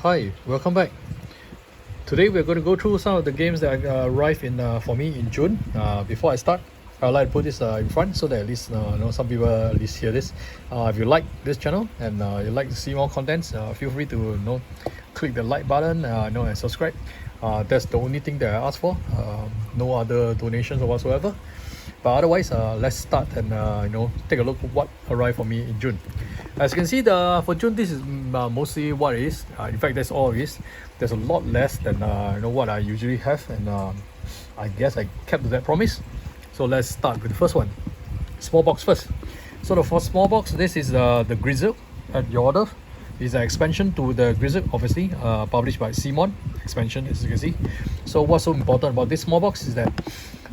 Hi, welcome back. Today we're going to go through some of the games that arrived in for me in June. Before I start, I'd like to put this in front so that at least some people at least hear this. If you like this channel and you like to see more contents, feel free to click the like button and subscribe. That's the only thing that I ask for. No other donations or whatsoever. But otherwise, let's start and take a look at what arrived for me in June. As you can see, for June, this is mostly what it is. In fact, that's all it is. There's a lot less than what I usually have, and I guess I kept to that promise. So let's start with the first one. Small box first. So the first small box, this is the Grizzled at your order. It's an expansion to the Grizzled, obviously, published by Simon. Expansion, as you can see. So what's so important about this small box is that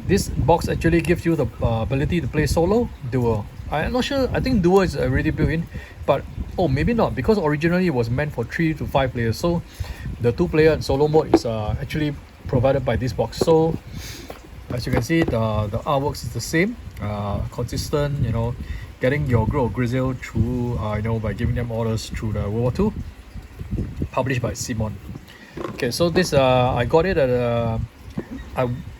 this box actually gives you the ability to play solo, duel. I'm not sure, I think duel is already built in, but maybe not, because originally it was meant for 3 to 5 players. So the 2-player solo mode is actually provided by this box. So as you can see, the artworks is the same, consistent, getting your group of Grizzled through, by giving them orders through the World War II, published by Simon. Okay, so this I got it at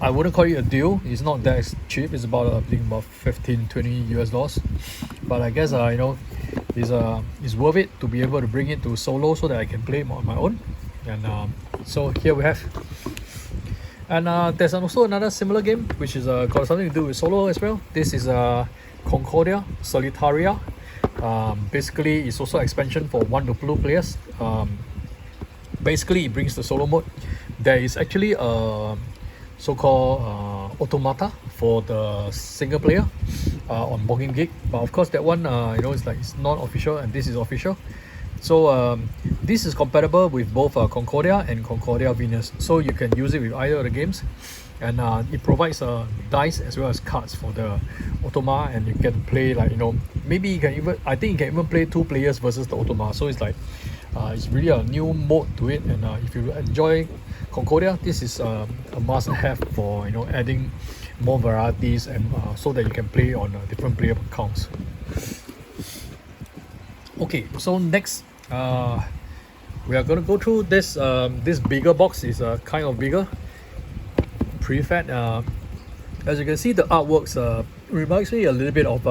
I wouldn't call it a deal. It's not that cheap. It's about I think about 15-20 US dollars. But I guess it's worth it to be able to bring it to solo so that I can play it on my own. And so here we have. And there's also another similar game which is got something to do with solo as well. This is Concordia Solitaria. Basically, it's also expansion for 1 to 2 players. Basically, it brings the solo mode. There is actually a so-called automata for the single player on Board Game Geek, but of course that one it's not official, and this is official. So this is compatible with both Concordia and Concordia Venus, so you can use it with either of the games, and it provides dice as well as cards for the automa, and you can play maybe you can even, I think you can even play 2 players versus the automa. So it's it's really a new mode to it, and if you enjoy Concordia, this is a must-have for adding more varieties, and so that you can play on different player accounts. Okay, so next we are going to go through this this bigger box. Is kind of bigger, pretty fat. As you can see, the artworks reminds me a little bit of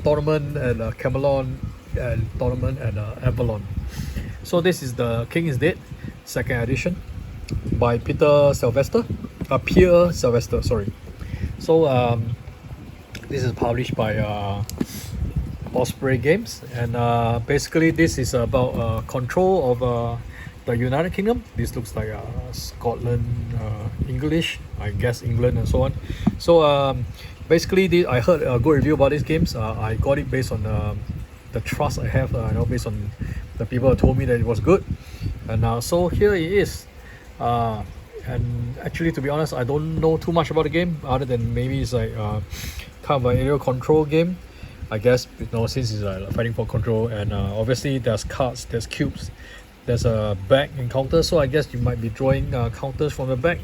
Tournament and Camelot and Tournament and Avalon. So this is the King is Dead, 2nd edition, by Pierre Sylvester, sorry. So this is published by Osprey Games, and basically this is about control of the United Kingdom. This looks like Scotland, English, I guess England and so on. So basically I heard a good review about these games. I got it based on the trust I have, based on the people who told me that it was good, and so here it is. And actually, to be honest, I don't know too much about the game, other than maybe it's kind of an aerial control game, I guess, since it's fighting for control. And obviously there's cards, there's cubes, there's a back encounter, so I guess you might be drawing counters from the back,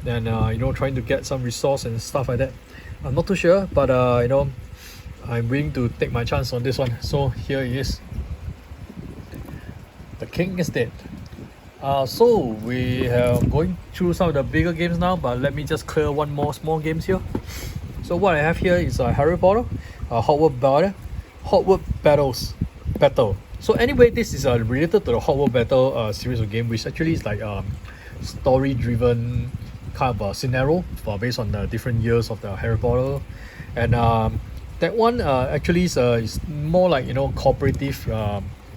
and trying to get some resource and stuff like that. I'm not too sure, but I'm willing to take my chance on this one. So here it is. The King is Dead. So we are going through some of the bigger games now, but let me just clear one more small games here. So what I have here is Harry Potter, Hogwort Battle. So anyway, this is related to the Hogwort Battle series of game, which actually is like story-driven kind of a scenario based on the different years of the Harry Potter, and that one actually is more like cooperative.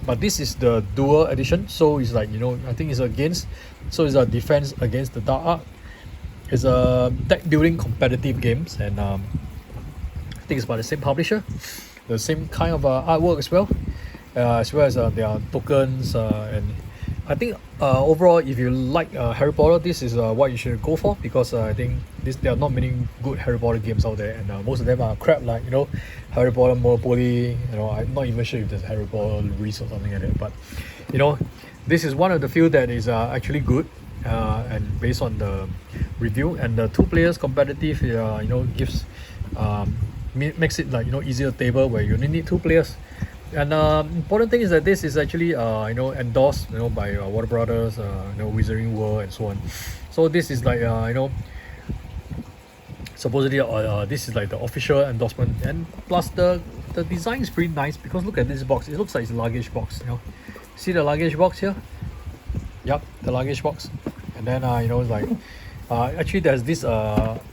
But this is the Duel edition, so it's like I think it's so it's a defense against the dark art. It's a deck building competitive games, and I think it's by the same publisher, the same kind of artwork as well as their tokens, and I think overall, if you like Harry Potter, this is what you should go for, because I think there are not many good Harry Potter games out there, and most of them are crap, like Harry Potter Monopoly. I'm not even sure if there's Harry Potter Risk or something like that, but this is one of the few that is actually good, and based on the review, and the 2 players competitive gives makes it like easier table where you only need 2 players. And important thing is that this is actually endorsed by Warner Brothers, Wizarding World and so on. So this is like supposedly this is like the official endorsement, and plus the design is pretty nice because look at this box. It looks like it's a luggage box. See the luggage box here? Yep, the luggage box. And then it's like actually there's this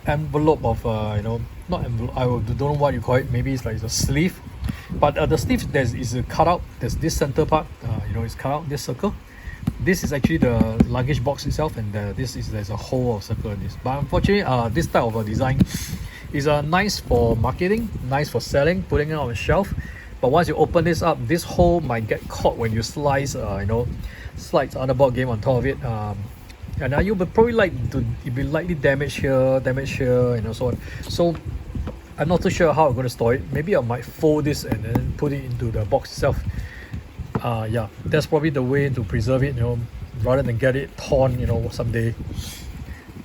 envelope of not envelope. I don't know what you call it. Maybe it's like a sleeve, but the sleeve is cut out. There's this center part. It's cut out, this circle. This is actually the luggage box itself, and there's a hole of circle in this. But unfortunately, this type of a design is nice for marketing, nice for selling, putting it on a shelf. But once you open this up, this hole might get caught when you slice other board game on top of it. And you would probably it'd be likely damaged here, so on. So I'm not too sure how I'm going to store it. Maybe I might fold this and then put it into the box itself. Yeah, that's probably the way to preserve it, rather than get it torn, someday.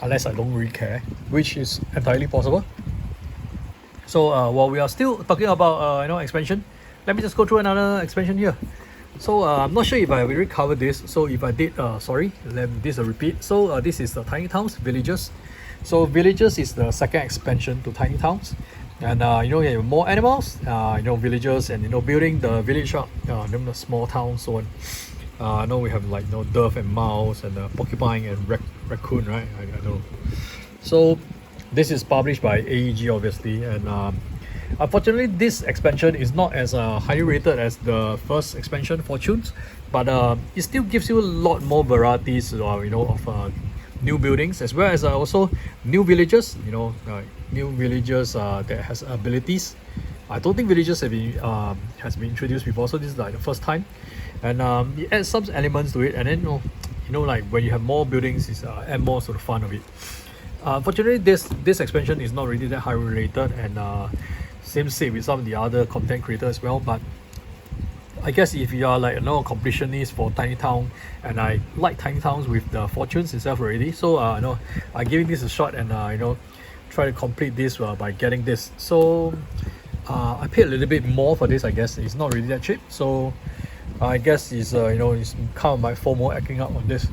Unless I don't really care, which is entirely possible. So while we are still talking about expansion, let me just go through another expansion here. So I'm not sure if I already covered this. So if I did, sorry, this is a repeat. So this is the Tiny Towns Villagers. So Villagers is the second expansion to Tiny Towns. And you have more animals, villagers, and building the village up, the small towns, so on. I know we have like dove and mouse and porcupine and raccoon, right? I don't know. So this is published by AEG, obviously, and unfortunately this expansion is not as highly rated as the first expansion, Fortunes, but it still gives you a lot more varieties, of new buildings, as well as also new villagers, new villagers that has abilities. I don't think villagers has been introduced before, so this is like the first time. And it adds some elements to it, and then like when you have more buildings, it's add more sort of fun of it. Unfortunately, this expansion is not really that highly rated, and same with some of the other content creators as well. But I guess if you are like a completionist for Tiny Town, and I like Tiny Towns with the Fortunes itself already, so I'm giving this a shot and try to complete this by getting this. So I paid a little bit more for this. I guess it's not really that cheap, so I guess it's it's kind of my FOMO acting up on this.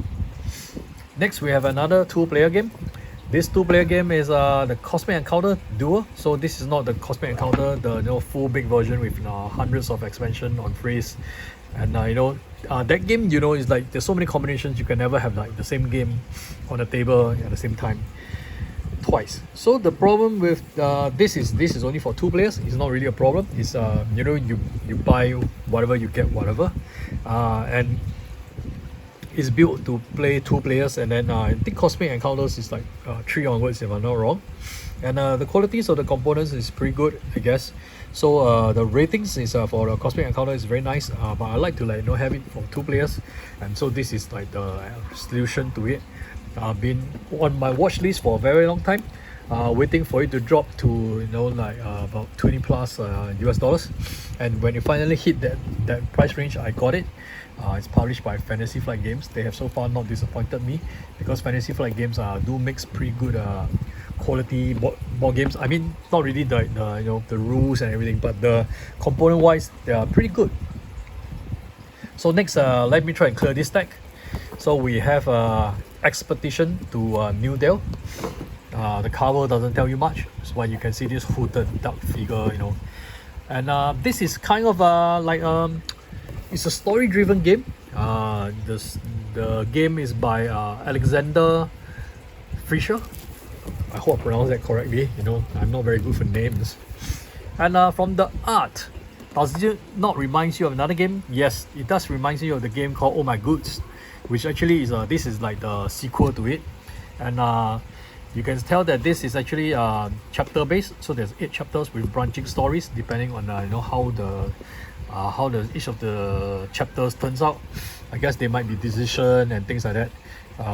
Next, we have another two-player game. This two-player game is the Cosmic Encounter Duel. So this is not the Cosmic Encounter, the full big version with hundreds of expansion on phrase. And that game, is like there's so many combinations, you can never have like the same game on the table at the same time twice. So the problem with this is only for 2 players. It's not really a problem. It's you buy whatever, you get whatever, and it's built to play 2 players. And then I think Cosmic Encounters is like 3 onwards, if I'm not wrong. And the qualities of the components is pretty good, I guess. So the ratings is for the Cosmic Encounter is very nice, but I like to have it for 2 players, and so this is like the solution to it. Been on my watch list for a very long time, waiting for it to drop to about 20 plus US dollars, and when it finally hit that price range, I got it. It's published by Fantasy Flight Games. They have so far not disappointed me, because Fantasy Flight Games do mix pretty good quality board games. I mean, not really the rules and everything, but the component wise they are pretty good. So next, let me try and clear this deck. So we have Expedition to Newdale. The cover doesn't tell you much. That's why you can see this hooded dark figure, and this is kind of it's a story-driven game. The game is by Alexander Fischer. I hope I pronounced that correctly. I'm not very good for names. And from the art, does it not remind you of another game? Yes, it does remind you of the game called Oh My Goods, which actually is this is like the sequel to it. And you can tell that this is actually chapter based. So there's 8 chapters with branching stories depending on how each of the chapters turns out. I guess there might be decision and things like that,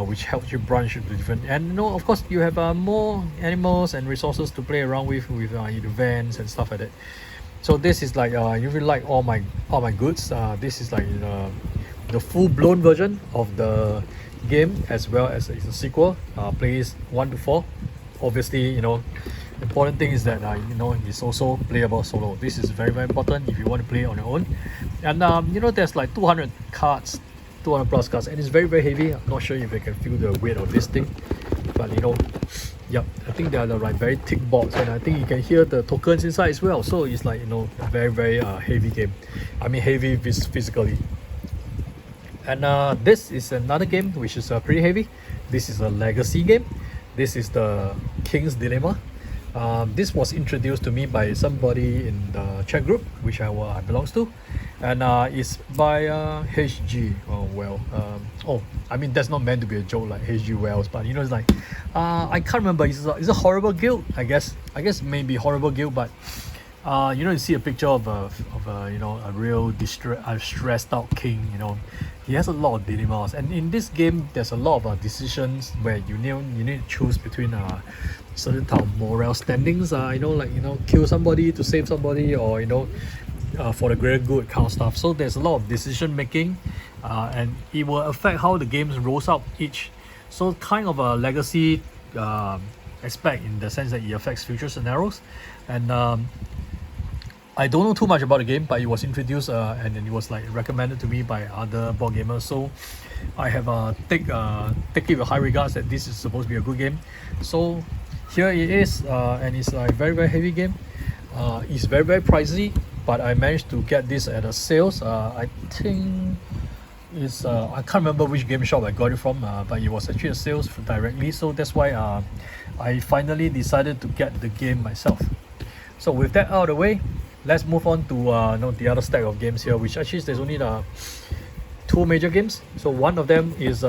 which helps you branch into different. And of course, you have more animals and resources to play around with events and stuff like that. So this is like you really like all my goods. This is like the full-blown version of the game, as well as it's a sequel. Plays 1 to 4. Obviously, important thing is that it's also playable solo. This is very very important if you want to play on your own. And there's like 200 cards, 200 plus cards, and it's very very heavy. I'm not sure if you can feel the weight of this thing, but yep, I think they are the like very thick boards, and I think you can hear the tokens inside as well. So it's like a very very heavy game. I mean heavy physically. And this is another game which is pretty heavy. This is a legacy game. This is the King's Dilemma. This was introduced to me by somebody in the chat group which I belongs to, and it's by HG. I mean that's not meant to be a joke like HG Wells, but it's like I can't remember. It's a horrible guild. I guess maybe horrible guild, but you see a picture of a real stressed out king. He has a lot of dilemmas, and in this game there's a lot of decisions where you need to choose between certain type of moral standings. Kill somebody to save somebody, or for the greater good kind of stuff. So there's a lot of decision making, and it will affect how the games rolls out each. So kind of a legacy aspect in the sense that it affects future scenarios. And I don't know too much about the game, but it was introduced and then it was like recommended to me by other board gamers. So I have take it with high regards that this is supposed to be a good game. So here it is, and it's a very very heavy game. It's very very pricey, but I managed to get this at a sales. I think it's I can't remember which game shop I got it from, but it was actually a sales directly. So that's why I finally decided to get the game myself. So with that out of the way, let's move on to the other stack of games here, which actually there's only two major games. So one of them is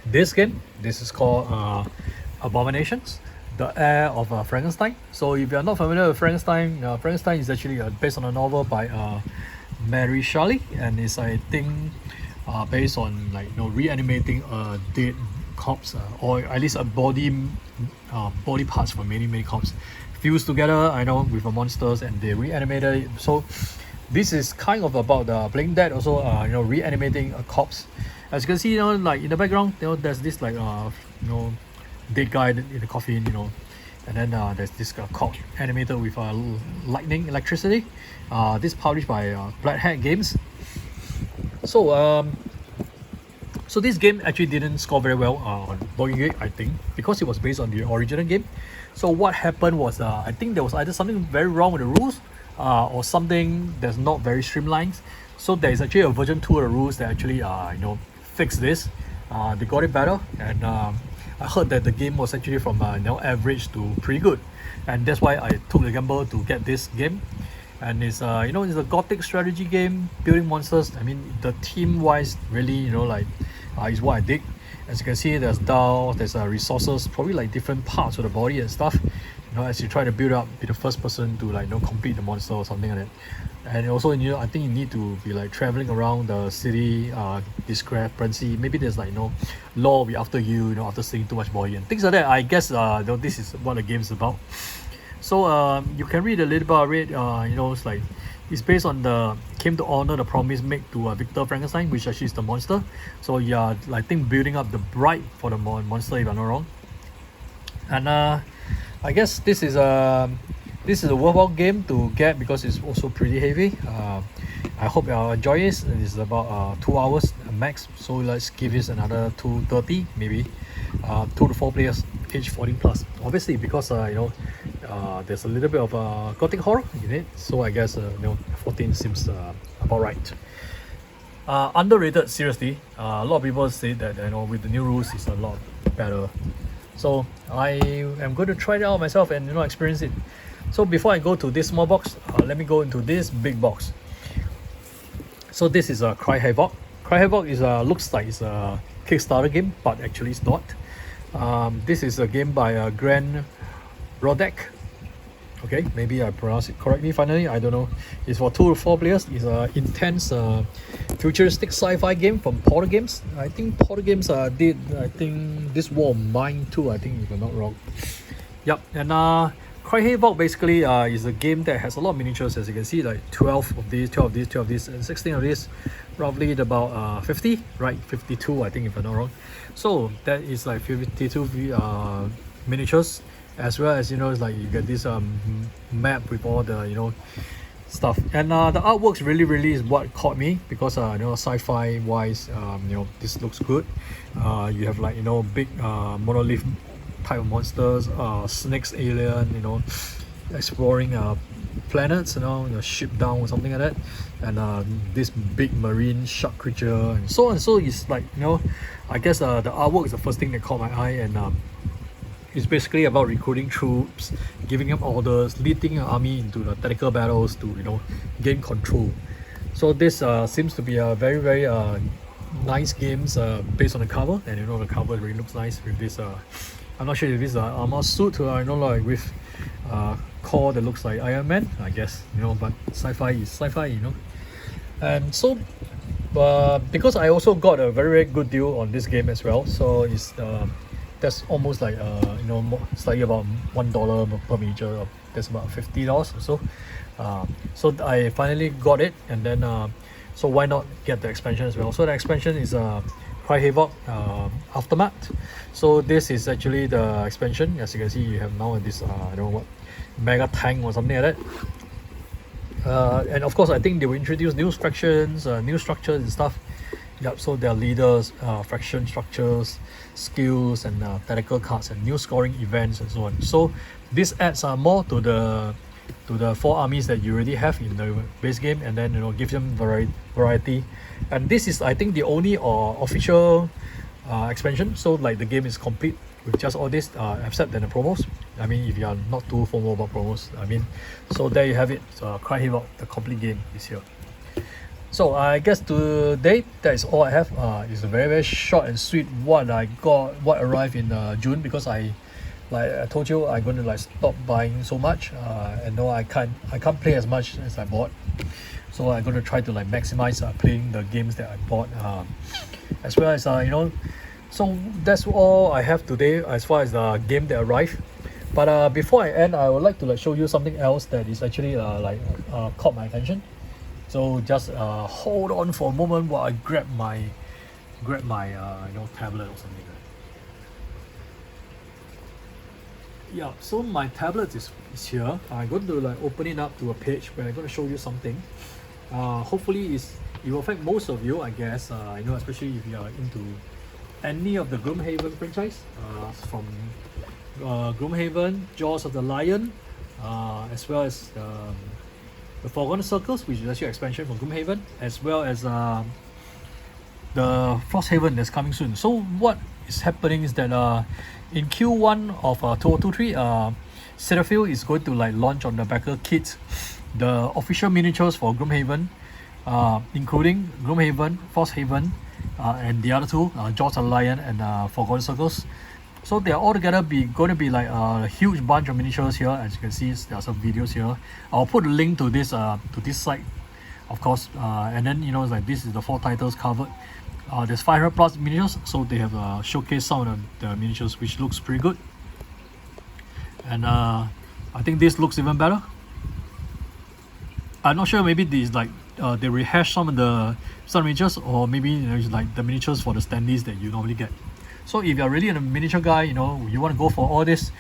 this game. This is called Abominations, the Heir of Frankenstein. So if you're not familiar with Frankenstein, Frankenstein is actually based on a novel by Mary Shelley, and it's I think based on reanimating a dead corpse, or at least a body parts from many corpses fused together, with the monsters, and they reanimated it. So this is kind of about playing dead, also reanimating a corpse. As you can see, like in the background, there's this dead guy in the coffin, and then there's this corpse animated with lightning electricity. This published by Black Hat Games. So so this game actually didn't score very well on Board Game Geek, I think, because it was based on the original game. So what happened was I think there was either something very wrong with the rules, or something that's not very streamlined. So there is actually a version 2 of the rules that actually fix this. They got it better, and I heard that the game was actually from average to pretty good, and that's why I took the gamble to get this game. And it's it's a gothic strategy game, building monsters. I mean, the team wise really is what I dig. As you can see, there's dials, there's resources, probably like different parts of the body and stuff. As you try to build up, be the first person to complete the monster or something like that. And also, I think you need to be traveling around the city, discrepancy. Maybe there's law will be after you, after seeing too much body and things like that. I guess this is what the game is about. So you can read a little bit about it. It's based on came to honor the promise made to Victor Frankenstein, which actually is the monster. So yeah, I think building up the bride for the monster, if I'm not wrong. And I guess this is a worthwhile game to get because it's also pretty heavy. I hope you'll enjoy it. It's about 2 hours max. So let's give this another 2:30 maybe. 2 to 4 players, age 14 plus. Obviously, because there's a little bit of gothic horror in it, so I guess 14 seems about right. Underrated, seriously. A lot of people say that with the new rules it's a lot better. So I am going to try it out myself and experience it. So before I go to this small box, let me go into this big box. So this is a Cry Havoc. Cry Havoc is looks like it's a Kickstarter game, but actually it's not. This is a game by Grand Rodek. Okay, maybe I pronounced it correctly finally, I don't know. It's for 2 to 4 players. It's an intense futuristic sci-fi game from Porter Games. I think Porter Games did this War of Mine too, I think, if I'm not wrong. Yep, and Cry Havoc basically is a game that has a lot of miniatures. As you can see, like 12 of these, 12 of these, 12 of these, and 16 of these, roughly about 50, right? 52, I think, if I'm not wrong. So that is like 52 miniatures, as well as it's like you get this map with all the stuff, and the artworks really is what caught me, because sci-fi wise, this looks good. You have like big monolith type of monsters, snakes, alien, exploring planets, ship down or something like that, and this big marine shark creature and so on. So it's like I guess the artwork is the first thing that caught my eye, and it's basically about recruiting troops, giving them orders, leading an army into the tactical battles to gain control. So this seems to be a very nice games based on the cover, and the cover really looks nice with this I'm not sure if this is an armor suit, or like with core that looks like Iron Man, I guess, but sci-fi is sci-fi, and so because I also got a very good deal on this game as well, so it's that's almost like slightly about $1 per miniature. That's about $50 or so. So I finally got it, and then so why not get the expansion as well? So the expansion is Havoc Aftermath. So this is actually the expansion. As you can see, you have now this I don't know what, mega tank or something like that. And of course, I think they will introduce new factions, new structures and stuff. Yep, so there are leaders, faction structures, skills, and tactical cards, and new scoring events and so on. So this adds more to the 4 armies that you already have in the base game, and then give them variety. And this is, I think, the only official expansion. So like the game is complete with just all this, except than the promos. I mean, if you are not too formal about promos, I mean, so there you have it. Havoc, the complete game is here. So I guess today that is all I have. It's a very short and sweet what I got, what arrived in June, because like I told you, I'm going to like stop buying so much, and no, I can't play as much as I bought. So I'm going to try to like maximize playing the games that I bought, as well as so that's all I have today as far as the game that arrived. But before I end, I would like to like show you something else that is actually caught my attention. So just hold on for a moment while I grab my tablet or something. Yeah, so my tablet is here. I'm going to like open it up to a page where I'm going to show you something. Hopefully it will affect most of you, I guess. Especially if you are into any of the Gloomhaven franchise, from Gloomhaven, Jaws of the Lion, as well as the Forgotten Circles, which is actually an expansion from Gloomhaven, as well as the Frosthaven that's coming soon. So what is happening is that in Q1 of 2023, Cetaphil is going to like launch on the backer kit the official miniatures for Gloomhaven, including Gloomhaven, Frosthaven, and the other two, Jaws of the Lion and Forgotten Circles. So they are all together going to be like a huge bunch of miniatures here. As you can see, there are some videos here. I'll put a link to this site, of course. And then it's like this is the 4 titles covered. There's 500 plus miniatures, so they have showcased some of the miniatures, which looks pretty good. And I think this looks even better. I'm not sure, maybe these like they rehash some miniatures, or maybe it's like the miniatures for the standees that you normally get. So if you're really a miniature guy, you want to go for all this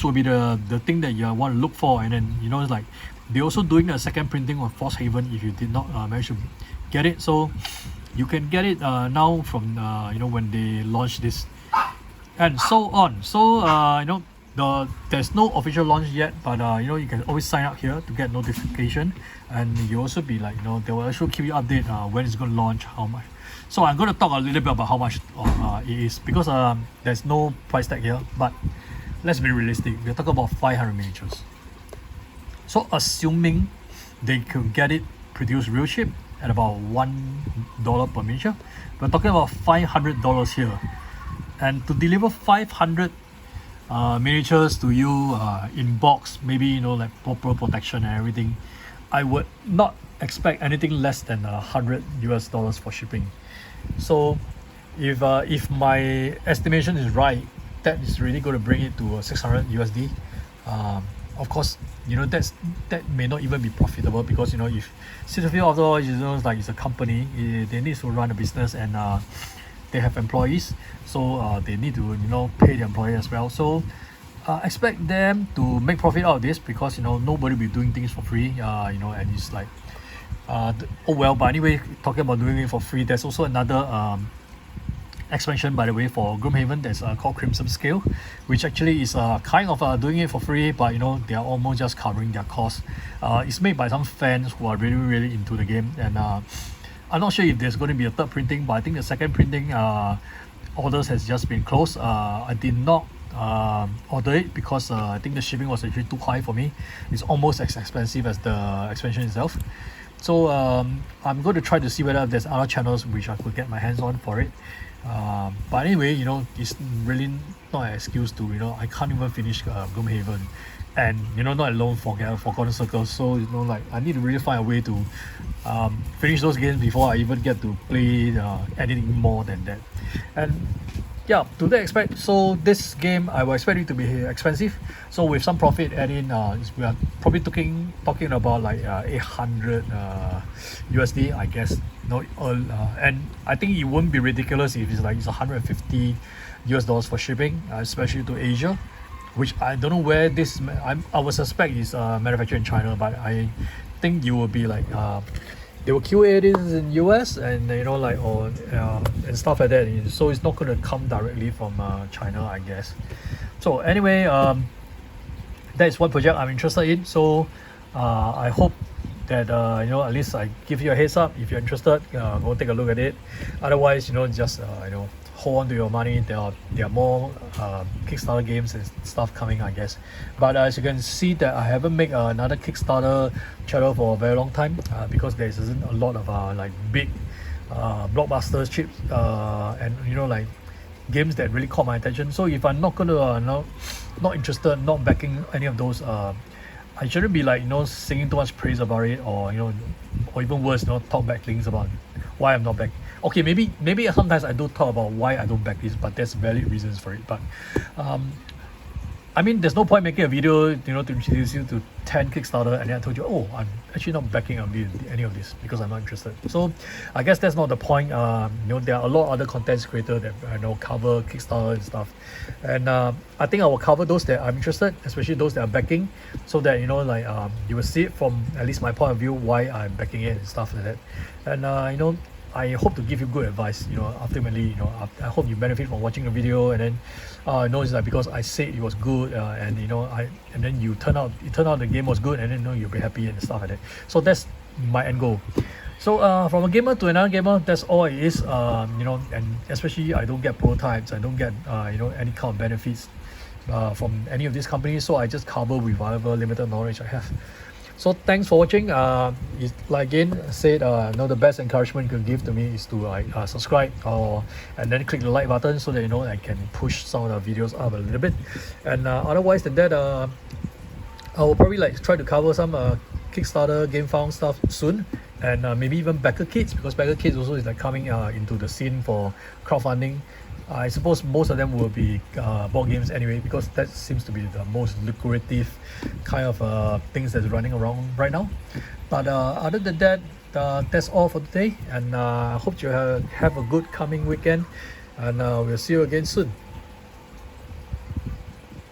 will be the thing that you want to look for. And then it's like they're also doing a second printing of Frosthaven if you did not manage to get it. So you can get it now from when they launch this, and so on. So there's no official launch yet, but you can always sign up here to get notification, and you also be like they will also keep you update when it's going to launch, how much. So I'm going to talk a little bit about how much it is, because there's no price tag here, but let's be realistic. We're talking about 500 miniatures. So assuming they could get it produced real cheap at about $1 per miniature, we're talking about $500 here. And to deliver 500 miniatures to you in box, maybe like proper protection and everything, I would not expect anything less than $100 for shipping. So if my estimation is right, that is really going to bring it to 600 USD. Of course, that may not even be profitable, because if Cetaphil after all, like it's a company, they need to run a business, and they have employees, so they need to pay the employee as well. So expect them to make profit out of this because nobody will be doing things for free. And it's like, oh well. But anyway, talking about doing it for free, there's also another expansion, by the way, for Gloomhaven that's called Crimson Scale, which actually is kind of doing it for free, but they are almost just covering their costs. It's made by some fans who are really into the game, and I'm not sure if there's going to be a third printing, but I think the second printing orders has just been closed. I did not order it because I think the shipping was actually too high for me. It's almost as expensive as the expansion itself. So I'm going to try to see whether there's other channels which I could get my hands on for it. But anyway, it's really not an excuse to, I can't even finish Gloomhaven, and not alone Forgotten Circles. So like I need to really find a way to finish those games before I even get to play anything more than that. And yeah, to that expect, so this game I will expect it to be expensive. So with some profit added in, we are probably talking about like 800 USD, I guess. And I think it won't be ridiculous if it's 150 US dollars for shipping, especially to Asia, which I don't know where this. I would suspect is manufactured in China, but I think you will be like. They will QA this in US and and stuff like that, so it's not going to come directly from China, I guess. So anyway, that is one project I'm interested in. So I hope that at least I give you a heads up. If you're interested, go take a look at it. Otherwise, just hold on to your money. There are more Kickstarter games and stuff coming, I guess. But as you can see, that I haven't made another Kickstarter channel for a very long time because there isn't a lot of like big blockbusters chips and like games that really caught my attention. So if I'm not gonna not interested, not backing any of those, I shouldn't be like singing too much praise about it, or or even worse, talk back things about why I'm not back. Okay, maybe sometimes I do talk about why I don't back this, but there's valid reasons for it. But I mean, there's no point making a video, to introduce you to 10 Kickstarter, and then I told you, oh, I'm actually not backing any of this because I'm not interested. So I guess that's not the point. There are a lot of other content creators that cover Kickstarter and stuff, and I think I will cover those that I'm interested, especially those that are backing, so that you will see it from at least my point of view why I'm backing it and stuff like that. And I hope to give you good advice. Ultimately, I hope you benefit from watching the video, and then it's like because I said it was good, and then it turned out the game was good, and then you'll be happy and stuff like that. So that's my end goal. So from a gamer to another gamer, that's all it is. And especially I don't get prototypes, I don't get any kind of benefits from any of these companies. So I just cover with whatever limited knowledge I have. So thanks for watching. Like again said, the best encouragement you can give to me is to subscribe and then click the like button so that I can push some of the videos up a little bit. And otherwise than that, I will probably try to cover some Kickstarter game found stuff soon, and maybe even backer kits, because backer kits also is coming into the scene for crowdfunding. I suppose most of them will be board games anyway, because that seems to be the most lucrative kind of things that's running around right now. But other than that, that's all for today, and I hope you have a good coming weekend, and we'll see you again soon.